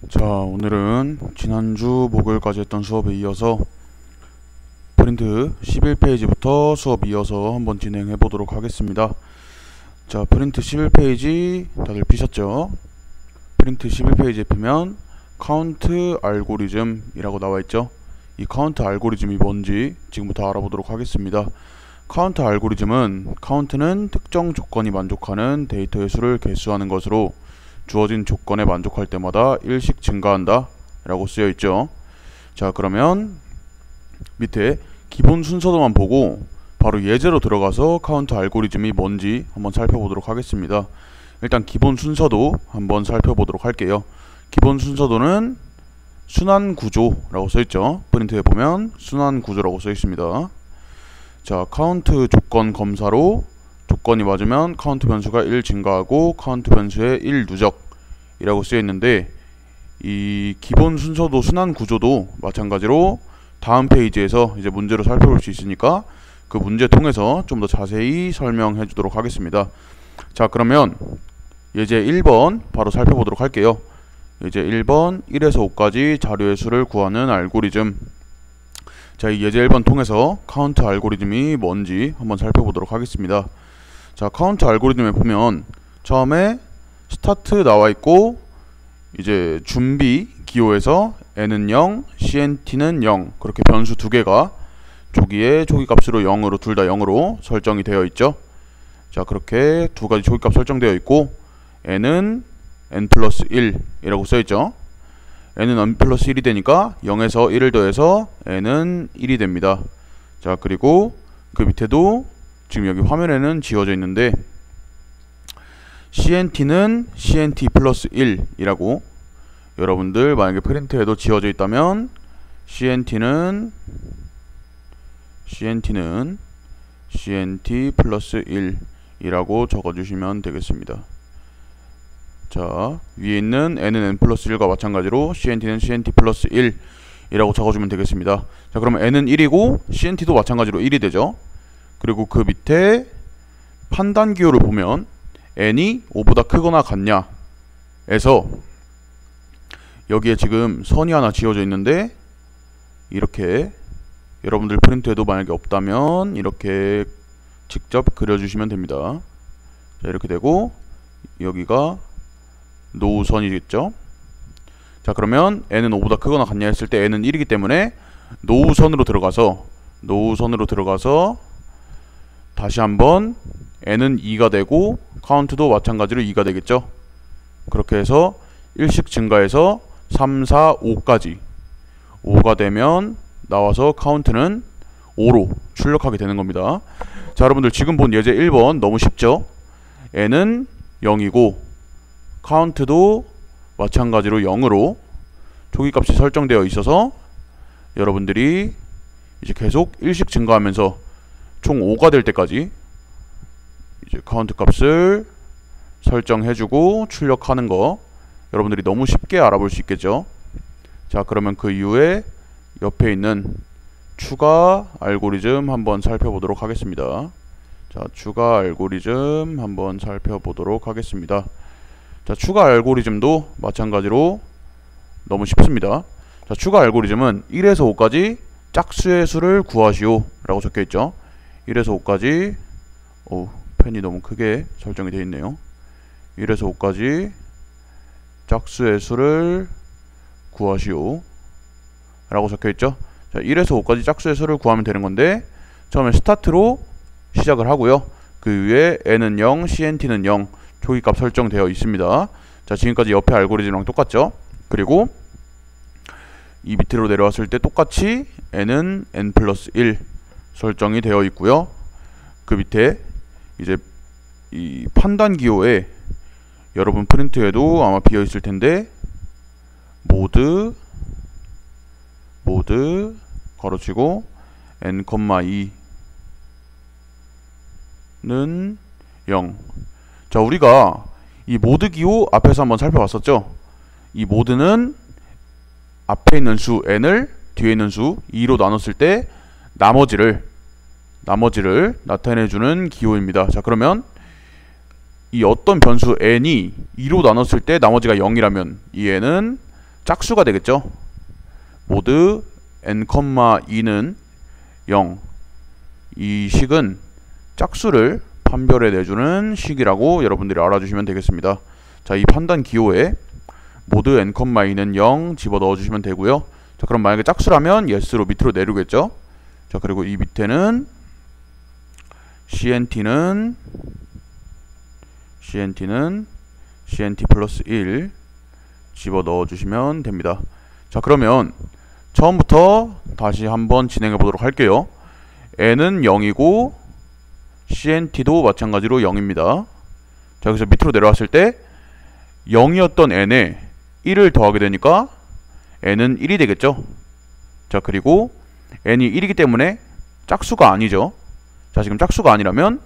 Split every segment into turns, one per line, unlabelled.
자, 오늘은 지난주 목요일까지 했던 수업에 이어서 프린트 11페이지부터 수업 이어서 한번 진행해 보도록 하겠습니다. 자, 프린트 11페이지 다들 피셨죠? 프린트 11페이지에 피면 카운트 알고리즘이라고 나와 있죠? 이 카운트 알고리즘이 뭔지 지금부터 알아보도록 하겠습니다. 카운트 알고리즘은 카운트는 특정 조건이 만족하는 데이터의 수를 계수하는 것으로 주어진 조건에 만족할 때마다 1씩 증가한다 라고 쓰여 있죠. 자, 그러면 밑에 기본 순서도만 보고 바로 예제로 들어가서 카운트 알고리즘이 뭔지 한번 살펴보도록 하겠습니다. 일단 기본 순서도 한번 살펴보도록 할게요. 기본 순서도는 순환 구조라고 써 있죠. 프린트에 보면 순환 구조라고 써 있습니다. 자, 카운트 조건 검사로 조건이 맞으면 카운트 변수가 1 증가하고 카운트 변수의 1 누적이라고 쓰여 있는데, 이 기본 순서도 순환 구조도 마찬가지로 다음 페이지에서 이제 문제로 살펴볼 수 있으니까 그 문제 통해서 좀 더 자세히 설명해 주도록 하겠습니다. 자, 그러면 예제 1번 바로 살펴보도록 할게요. 예제 1번 1에서 5까지 자료의 수를 구하는 알고리즘. 자, 이 예제 1번 통해서 카운트 알고리즘이 뭔지 한번 살펴보도록 하겠습니다. 자, 카운트 알고리즘에 보면 처음에 스타트 나와 있고, 이제 준비 기호에서 n은 0, cnt는 0, 그렇게 변수 두 개가 조기에 조기값으로 0으로 둘 다 0으로 설정이 되어 있죠. 자, 그렇게 두 가지 조기값 설정되어 있고, n은 n 플러스 1이라고 써 있죠. n은 n 플러스 1이 되니까 0에서 1을 더해서 n은 1이 됩니다. 자, 그리고 그 밑에도 지금 여기 화면에는 지워져 있는데 CNT는 CNT 플러스 1이라고, 여러분들 만약에 프린트에도 지워져 있다면 CNT 플러스 1이라고 적어주시면 되겠습니다. 자, 위에 있는 n은 n 플러스 1과 마찬가지로 CNT는 CNT 플러스 1이라고 적어주면 되겠습니다. 자, 그러면 n은 1이고 CNT도 마찬가지로 1이 되죠. 그리고 그 밑에 판단 기호를 보면 n이 5보다 크거나 같냐 에서 여기에 지금 선이 하나 지워져 있는데, 이렇게 여러분들 프린트에도 만약에 없다면 이렇게 직접 그려주시면 됩니다. 자, 이렇게 되고 여기가 노후선이겠죠. 자, 그러면 n은 5보다 크거나 같냐 했을 때 n은 1이기 때문에 노후선으로 들어가서 다시 한번 n은 2가 되고 카운트도 마찬가지로 2가 되겠죠. 그렇게 해서 1씩 증가해서 3, 4, 5까지 5가 되면 나와서 카운트는 5로 출력하게 되는 겁니다. 자, 여러분들 지금 본 예제 1번 너무 쉽죠? n은 0이고 카운트도 마찬가지로 0으로 조기값이 설정되어 있어서 여러분들이 이제 계속 1씩 증가하면서 총 5가 될 때까지 이제 카운트 값을 설정해주고 출력하는 거 여러분들이 너무 쉽게 알아볼 수 있겠죠. 자, 그러면 그 이후에 옆에 있는 추가 알고리즘 한번 살펴보도록 하겠습니다. 자, 추가 알고리즘 한번 살펴보도록 하겠습니다. 자, 추가 알고리즘도 마찬가지로 너무 쉽습니다. 자, 추가 알고리즘은 1에서 5까지 짝수의 수를 구하시오 라고 적혀 있죠. 1에서 5까지 펜이 너무 크게 설정이 되어 있네요. 1에서 5까지 짝수의 수를 구하시오 라고 적혀 있죠. 자, 1에서 5까지 짝수의 수를 구하면 되는 건데, 처음에 스타트로 시작을 하고요. 그 위에 n은 0, cnt는 0 조기값 설정되어 있습니다. 자, 지금까지 옆에 알고리즘이랑 똑같죠. 그리고 이 밑으로 내려왔을 때 똑같이 n은 n 플러스 1 설정이 되어 있고요. 그 밑에 이제 이 판단 기호에 여러분 프린트에도 아마 비어 있을 텐데 모드 가로치고 n,2는 0. 자, 우리가 이 모드 기호 앞에서 한번 살펴봤었죠. 이 모드는 앞에 있는 수 n을 뒤에 있는 수 2로 나눴을 때 나머지를 나타내주는 기호입니다. 자, 그러면 이 어떤 변수 n이 2로 나눴을 때 나머지가 0이라면 이 n은 짝수가 되겠죠. 모드 n,2는 0. 이 식은 짝수를 판별해 내주는 식이라고 여러분들이 알아주시면 되겠습니다. 자, 이 판단 기호에 모드 n,2는 0 집어 넣어주시면 되고요. 자, 그럼 만약에 짝수라면 yes로 밑으로 내려오겠죠. 자, 그리고 이 밑에는 cnt는 cnt 플러스 1 집어 넣어주시면 됩니다. 자, 그러면 처음부터 다시 한번 진행해 보도록 할게요. n은 0이고 cnt도 마찬가지로 0입니다. 자, 여기서 밑으로 내려왔을 때 0이었던 n에 1을 더하게 되니까 n은 1이 되겠죠. 자, 그리고 n이 1이기 때문에 짝수가 아니죠. 자, 지금 짝수가 아니라면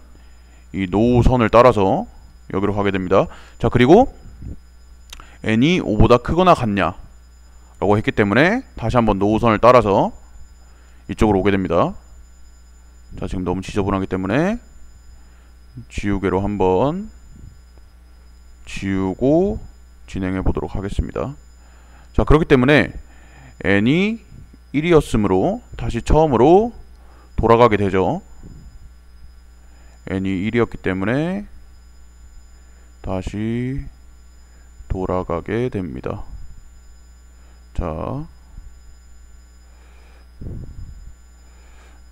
이 노선을 따라서 여기로 가게 됩니다. 자, 그리고 n이 5보다 크거나 같냐 라고 했기 때문에 다시 한번 노선을 따라서 이쪽으로 오게 됩니다. 자, 지금 너무 지저분하기 때문에 지우개로 한번 지우고 진행해 보도록 하겠습니다. 자, 그렇기 때문에 n이 1이었으므로 다시 처음으로 돌아가게 되죠. n이 1이었기 때문에 다시 돌아가게 됩니다. 자,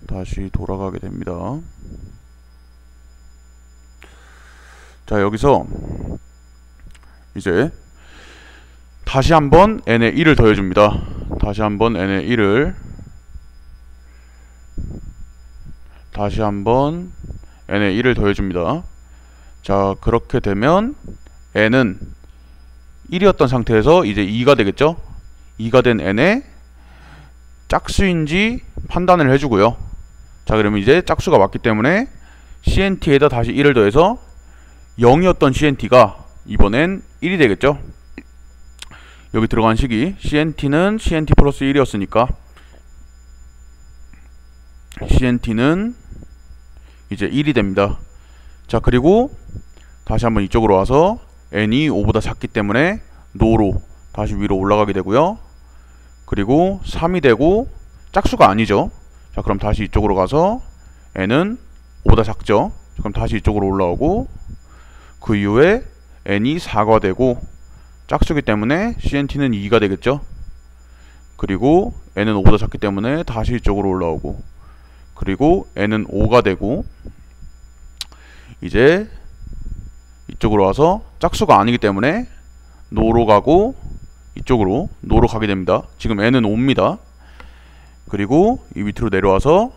다시 돌아가게 됩니다. 자, 여기서 이제 다시 한번 n에 1을 더해줍니다. 다시 한번 n에 1을 더해줍니다. 자, 그렇게 되면 n은 1이었던 상태에서 이제 2가 되겠죠. 2가 된 n에 짝수인지 판단을 해주고요. 자, 그러면 이제 짝수가 맞기 때문에 cnt에다 다시 1을 더해서 0이었던 cnt가 이번엔 1이 되겠죠. 여기 들어간 식이 cnt는 cnt 플러스 1이었으니까 cnt는 이제 1이 됩니다. 자, 그리고 다시 한번 이쪽으로 와서 n이 5보다 작기 때문에 no로 다시 위로 올라가게 되고요. 그리고 3이 되고 짝수가 아니죠. 자, 그럼 다시 이쪽으로 가서 n은 5보다 작죠. 그럼 다시 이쪽으로 올라오고 그 이후에 n이 4가 되고 짝수기 때문에 cnt는 2가 되겠죠. 그리고 n은 5보다 작기 때문에 다시 이쪽으로 올라오고 그리고 n은 5가 되고 이제 이쪽으로 와서 짝수가 아니기 때문에 no로 가고 이쪽으로 no로 가게 됩니다. 지금 n은 5입니다. 그리고 이 밑으로 내려와서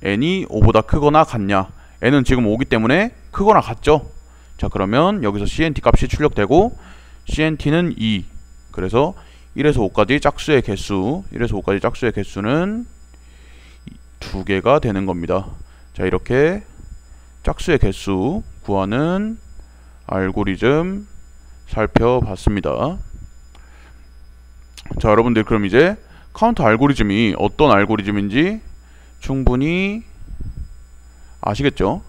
n이 5보다 크거나 같냐, n은 지금 5기 때문에 크거나 같죠. 자, 그러면 여기서 cnt 값이 출력되고 cnt는 2, 그래서 1에서 5까지 짝수의 개수는 2개가 되는 겁니다. 자, 이렇게 짝수의 개수 구하는 알고리즘 살펴봤습니다. 자, 여러분들 그럼 이제 카운트 알고리즘이 어떤 알고리즘인지 충분히 아시겠죠?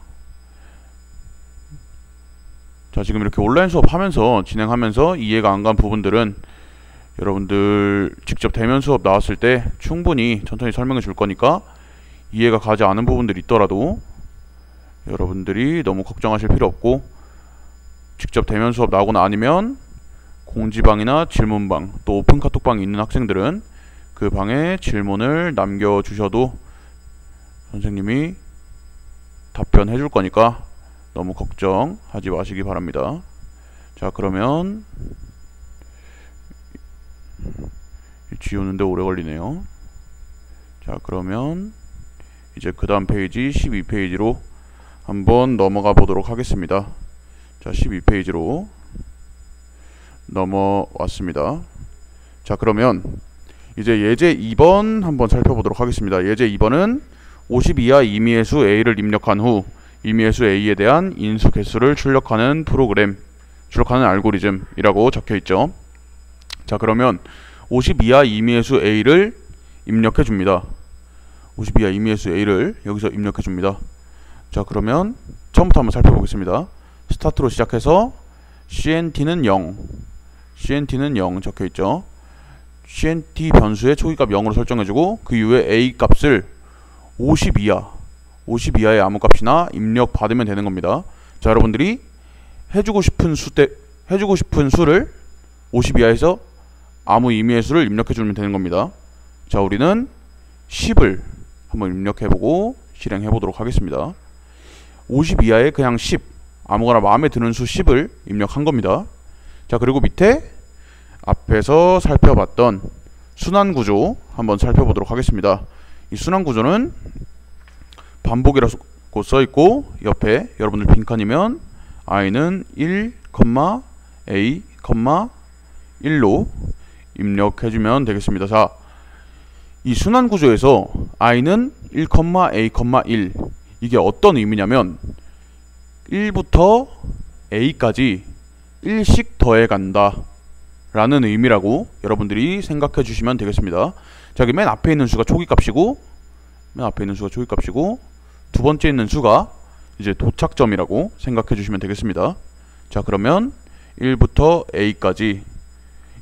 자, 지금 이렇게 온라인 수업 하면서 진행하면서 이해가 안 간 부분들은 여러분들 직접 대면 수업 나왔을 때 충분히 천천히 설명해 줄 거니까 이해가 가지 않은 부분들이 있더라도 여러분들이 너무 걱정하실 필요 없고, 직접 대면 수업 나오거나 아니면 공지방이나 질문방, 또 오픈 카톡방이 있는 학생들은 그 방에 질문을 남겨주셔도 선생님이 답변해 줄 거니까 너무 걱정하지 마시기 바랍니다. 자, 그러면 지우는데 오래 걸리네요. 자, 그러면 이제 그 다음 페이지 12페이지로 한번 넘어가 보도록 하겠습니다. 자, 12페이지로 넘어왔습니다. 자, 그러면 이제 예제 2번 한번 살펴보도록 하겠습니다. 예제 2번은 50 이하 임의의 수 a를 입력한 후 임의의 수 a에 대한 인수 개수를 출력하는 알고리즘이라고 적혀 있죠. 자, 그러면 50 이하 임의의 수 a를 입력해 줍니다. 50 이하 임의의 수 a를 여기서 입력해 줍니다. 자, 그러면 처음부터 한번 살펴보겠습니다. 스타트로 시작해서 cnt는 0 적혀 있죠. CNT 변수의 초기값 0으로 설정해주고 그 이후에 A 값을 50 이하의 아무 값이나 입력 받으면 되는 겁니다. 자, 여러분들이 해주고 싶은 수를 50 이하에서 아무 의미의 수를 입력해주면 되는 겁니다. 자, 우리는 10을 한번 입력해보고 실행해보도록 하겠습니다. 50 이하의 그냥 10, 아무거나 마음에 드는 수 10을 입력한 겁니다. 자, 그리고 밑에 앞에서 살펴봤던 순환구조 한번 살펴보도록 하겠습니다. 이 순환구조는 반복이라고 써있고 옆에 여러분들 빈칸이면 i는 1, a, 1로 입력해주면 되겠습니다. 자, 이 순환구조에서 i는 1, a, 1 이게 어떤 의미냐면 1부터 a까지 1씩 더해간다 라는 의미라고 여러분들이 생각해 주시면 되겠습니다. 자, 여기 맨 앞에 있는 수가 초기값이고 두 번째 있는 수가 이제 도착점이라고 생각해 주시면 되겠습니다. 자, 그러면 1부터 a까지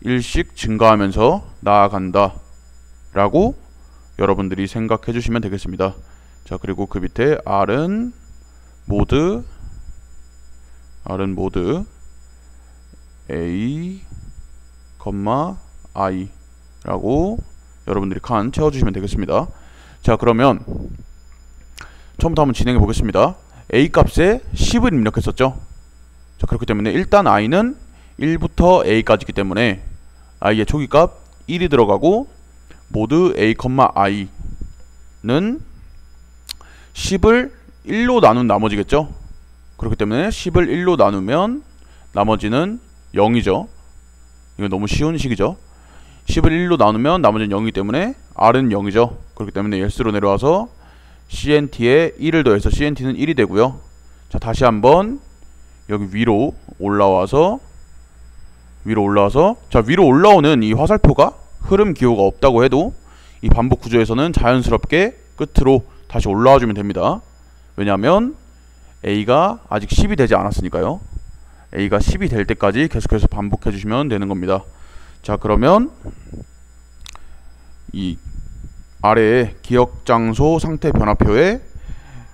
1씩 증가하면서 나아간다 라고 여러분들이 생각해 주시면 되겠습니다. 자, 그리고 그 밑에 r은 모드 a, i 라고 여러분들이 칸 채워주시면 되겠습니다. 자, 그러면 처음부터 한번 진행해 보겠습니다. a 값에 10을 입력했었죠. 자, 그렇기 때문에 일단 i는 1부터 a까지이기 때문에 i의 초기값 1이 들어가고 모드 a, i는 10을 1로 나눈 나머지겠죠. 그렇기 때문에 10을 1로 나누면 나머지는 0이죠. 이거 너무 쉬운 식이죠. 10을 1로 나누면 나머지는 0이기 때문에 r은 0이죠. 그렇기 때문에 yes로 내려와서 CNT에 1을 더해서 CNT는 1이 되고요. 자, 다시 한번 여기 위로 올라와서 자, 위로 올라오는 이 화살표가 흐름 기호가 없다고 해도 이 반복 구조에서는 자연스럽게 끝으로 다시 올라와 주면 됩니다. 왜냐하면 A가 아직 10이 되지 않았으니까요. A가 10이 될 때까지 계속해서 반복해 주시면 되는 겁니다. 자, 그러면 이 아래에 기억 장소 상태 변화표에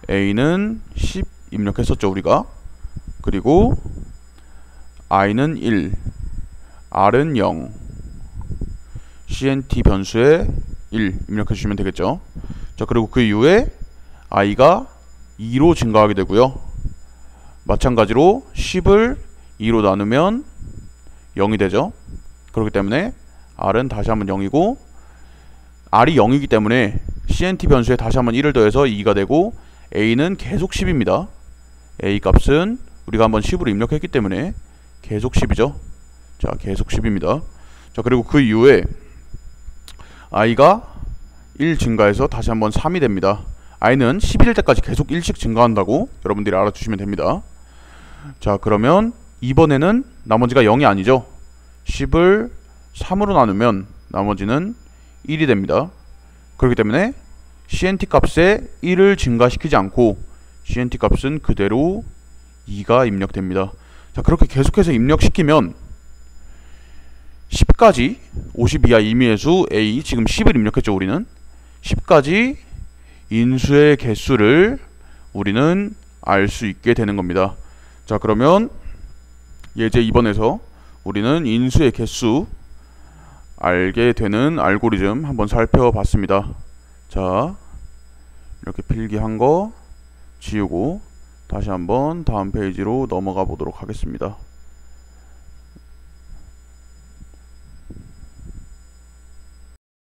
A는 10 입력했었죠, 우리가. 그리고 i는 1, r은 0, CNT 변수에 1 입력해 주시면 되겠죠. 자, 그리고 그 이후에 i가 2로 증가하게 되고요. 마찬가지로 10을 2로 나누면 0이 되죠. 그렇기 때문에 r은 다시 한번 0이고 r이 0이기 때문에 CNT 변수에 다시 한번 1을 더해서 2가 되고 a는 계속 10입니다. a 값은 우리가 한번 10으로 입력했기 때문에 계속 10이죠. 자, 계속 10입니다. 자, 그리고 그 이후에 i가 1 증가해서 다시 한번 3이 됩니다. i는 10이 될 때까지 계속 1씩 증가한다고 여러분들이 알아주시면 됩니다. 자, 그러면 이번에는 나머지가 0이 아니죠. 10을 3으로 나누면 나머지는 1이 됩니다. 그렇기 때문에 CNT 값에 1을 증가시키지 않고 CNT 값은 그대로 2가 입력됩니다. 자, 그렇게 계속해서 입력시키면 10까지 50 이하 임의의 수 A, 지금 10을 입력했죠. 우리는 10까지 인수의 개수를 우리는 알 수 있게 되는 겁니다. 자, 그러면 예제 2번에서 우리는 인수의 개수 알게 되는 알고리즘 한번 살펴봤습니다. 자, 이렇게 필기한 거 지우고 다시 한번 다음 페이지로 넘어가 보도록 하겠습니다.